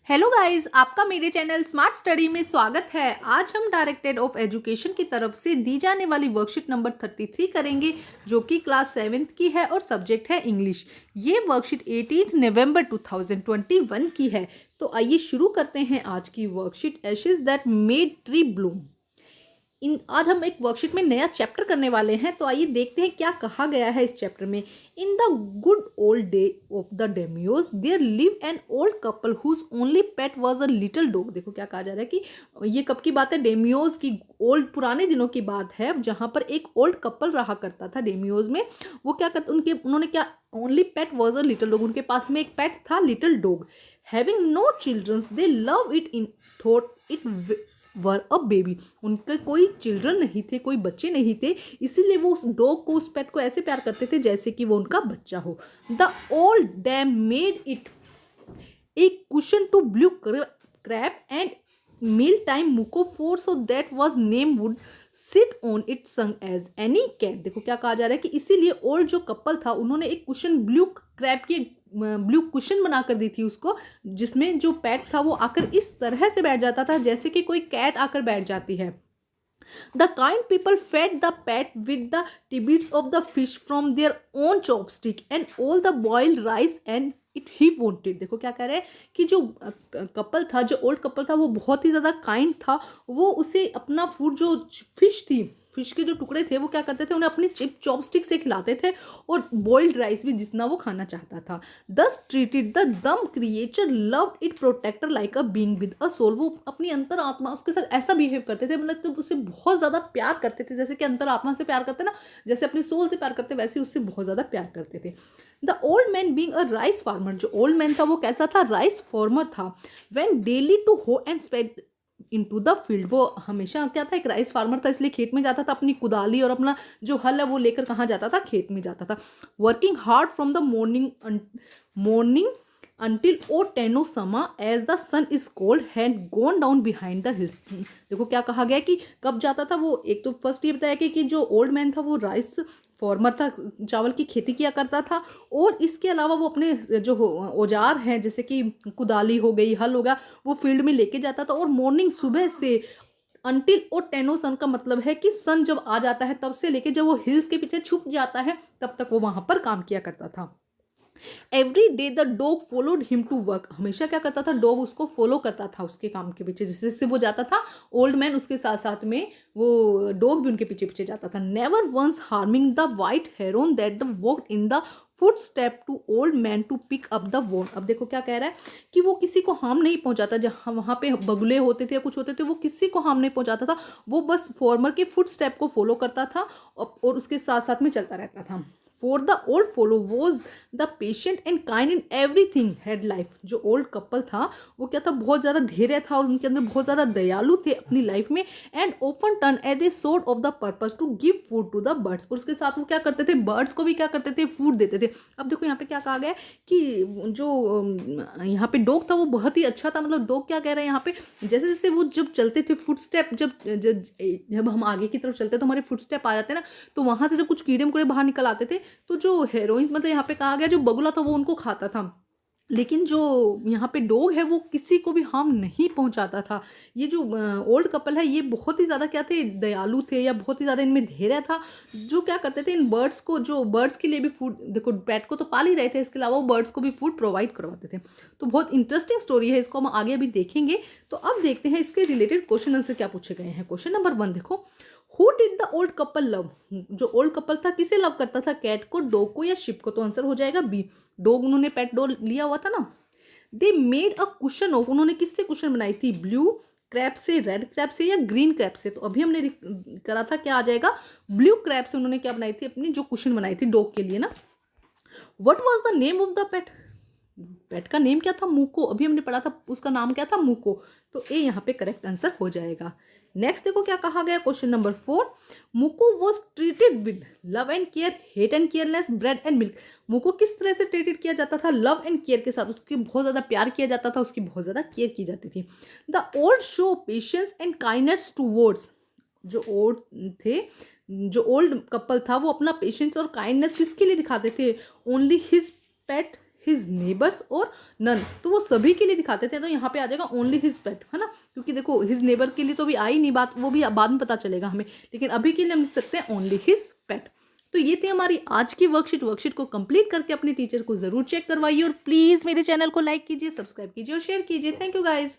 Hello guys, आपका मेरे channel smart study में स्वागत है। आज हम डायरेक्टेड ऑफ एजुकेशन की तरफ से दी जाने वाली वर्कशीट नंबर 33 करेंगे, जो कि क्लास 7th की है और सब्जेक्ट है इंग्लिश। ये वर्कशीट 18 नवंबर 2021 की है। तो आइए शुरू करते हैं आज की worksheet, ashes that made tree Bloom. आज हम एक वर्कशीट में नया चैप्टर करने वाले हैं। तो आइए देखते हैं क्या कहा गया है इस चैप्टर में। In the good old day of the डेमियोस there live an old couple whose only pet was a little dog. देखो क्या कहा जा रहा है कि ये कब की बात है, डेमियोस की ओल्ड पुराने दिनों की बात है, जहां पर एक ओल्ड कपल रहा करता था डेमियोस में। वो क्या करते उन्होंने क्या, only pet was a little dog, उनके पास में एक पेट था little dog. Having no childrens they love it in thought it were a baby. उनके कोई चिल्ड्रन नहीं थे, कोई बच्चे नहीं थे, इसीलिए वो उस डॉग को, उस पेट को ऐसे प्यार करते थे जैसे कि वो उनका बच्चा हो। The old dame made it a cushion to blue crape and meal time Muko for so that was name would sit on it snug as any cat. देखो क्या कहा जा रहा है कि इसीलिए ओल्ड जो कपल था उन्होंने एक कुशन, ब्लू क्रैप की ब्लू कुशन बनाकर दी थी उसको, जिसमें जो पेट था वो आकर इस तरह से बैठ जाता था जैसे कि कोई कैट आकर बैठ जाती है। The kind people fed the pet with the tidbits of the fish from their own chopstick and all the boiled rice and it he wanted. देखो क्या कह रहे हैं कि जो कपल था, जो ओल्ड कपल था, वो बहुत ही ज़्यादा काइंड था। वो उसे अपना फूड, जो फिश थी, फिश के जो टुकड़े थे, वो क्या करते थे, उन्हें अपनी चॉपस्टिक से खिलाते थे, और बॉइल्ड राइस भी जितना वो खाना चाहता था। Thus treated the dumb creature loved it protector like a being with a soul. वो अपनी अंतर आत्मा उसके साथ ऐसा बिहेव करते थे, मतलब तो उसे बहुत ज़्यादा प्यार करते थे, जैसे कि अंतर आत्मा से प्यार करते ना, जैसे अपनी सोल से प्यार करते, वैसे उससे बहुत ज़्यादा प्यार करते थे। The old man being a rice farmer, जो ओल्ड मैन था वो कैसा था, राइस फार्मर था। Went daily to hoe and spade into the field, वो हमेशा क्या था, एक राइस फार्मर था, इसलिए खेत में जाता था, अपनी कुदाली और अपना जो हल है वो लेकर कहाँ जाता था, खेत में जाता था। Working hard from the morning until O Tenno Sama as the sun is cold had gone down behind the hills। देखो क्या कहा गया कि कब जाता था वो। एक तो फर्स्ट ये बताया कि जो ओल्ड मैन था वो राइस फार्मर था, चावल की खेती किया करता था, और इसके अलावा वो अपने जो औजार हैं, जैसे कि कुदाली हो गई, हल हो गया, वो फील्ड में लेके जाता था। और मॉर्निंग सुबह से अंटिल ओ टेनो सन का मतलब है कि सन जब आ जाता है तब से लेके जब वो हिल्स के पीछे छुप जाता है तब तक वो वहां पर काम किया करता था। Every day the dog followed him to work. हमेशा क्या करता था, डॉग उसको फॉलो करता था उसके काम के पीछे, जैसे जैसे वो जाता था ओल्ड मैन उसके साथ साथ में वो डॉग भी उनके पीछे पीछे जाता था। Never once harming the white heron that the walked in the foot step to old man to pick up the one. अब देखो क्या कह रहा है कि वो किसी को हार्म नहीं पहुंचाता, जहाँ वहाँ पे बगुले होते थे या कुछ होते थे, वो किसी को हार्म नहीं पहुंचाता था। वो बस फॉर्मर के फुट स्टेप को फॉलो करता था और उसके साथ साथ में चलता रहता था। For the old fellow was the patient and kind in everything had life। जो ओल्ड कपल था वो क्या था, बहुत ज़्यादा धैर्य था और उनके अंदर बहुत ज़्यादा दयालु थे अपनी लाइफ में। And often turn as a sort of the purpose to give food to the birds. और उसके साथ वो क्या करते थे, बर्ड्स को भी क्या करते थे, फूड देते थे। अब देखो यहाँ पे क्या कहा गया है कि जो यहाँ पे डॉग था वो बहुत ही अच्छा था। मतलब डॉग क्या कह रहे हैं यहाँ पे, जैसे जैसे वो जब चलते थे फुट स्टेप, जब हम आगे की तरफ चलते तो हमारे फुट स्टेप आ जाते ना, तो वहाँ से जब कुछ कीड़े मकोड़े बाहर निकल आते थे, तो जो हेरोइंस, मतलब यहाँ पे कहा गया जो बगुला था वो उनको खाता था, लेकिन जो यहाँ पे डॉग है वो किसी को भी हार्म नहीं पहुंचाता था। ये जो ओल्ड कपल है ये बहुत ही ज़्यादा क्या थे, दयालु थे, या बहुत ही ज़्यादा इनमें धैर्य था। जो क्या करते थे, इन बर्ड्स को, जो बर्ड्स के लिए भी फूड, देखो पेट को तो पाल ही रहे थे, इसके अलावा वो बर्ड्स को भी फूड प्रोवाइड करवाते थे। तो बहुत इंटरेस्टिंग स्टोरी है, इसको हम आगे अभी देखेंगे। तो अब देखते हैं इसके रिलेटेड क्वेश्चन आंसर क्या पूछे गए हैं। क्वेश्चन नंबर 1 देखो, who did the old couple love. जो ओल्ड कपल था किसे लव करता था, कैट को, डॉग को, या शिप को। तो आंसर हो जाएगा बी, डॉग। उन्होंने पेट डॉग लिया हुआ था ना। They made a cushion of, उन्होंने किससे कुशन बनाई थी, ब्लू क्रैप से, रेड क्रैप से, या ग्रीन क्रैप से। तो अभी हमने करा था, क्या आ जाएगा, ब्लू क्रैप से उन्होंने क्या बनाई थी, अपनी जो कुशन बनाई थी डॉग के लिए ना। What was the name of the pet, pet का नेम क्या था, मुको। अभी हमने पढ़ा था उसका नाम क्या था, मुको। तो ए यहाँ पे करेक्ट आंसर हो जाएगा। नेक्स्ट देखो क्या कहा गया, question number 4, Muko was treated with love and care, hate and careless, bread and milk. Muko किस तरह से ट्रीटेड किया जाता था, लव एंड केयर के साथ, उसकी बहुत ज़्यादा प्यार किया जाता था, उसकी बहुत ज़्यादा केयर की जाती थी। The old show patience and kindness towards, जो ओल्ड थे, जो ओल्ड कपल था वो अपना पेशेंस और काइंडनेस किसके लिए दिखाते थे, ओनली हिज पेट हिज नेबर्स और नन, तो वो सभी के लिए दिखाते थे, तो यहाँ पे आ जाएगा ओनली हिज पेट, है ना, क्योंकि देखो हिज नेबर के लिए तो अभी आई नहीं बात, वो भी बाद में पता चलेगा हमें, लेकिन अभी के लिए हम लिख सकते हैं ओनली हिज पेट। तो ये थी हमारी आज की वर्कशीट को कंप्लीट करके अपने टीचर को जरूर चेक करवाइए और प्लीज मेरे चैनल को लाइक कीजिए, सब्सक्राइब कीजिए और शेयर कीजिए। Thank you guys.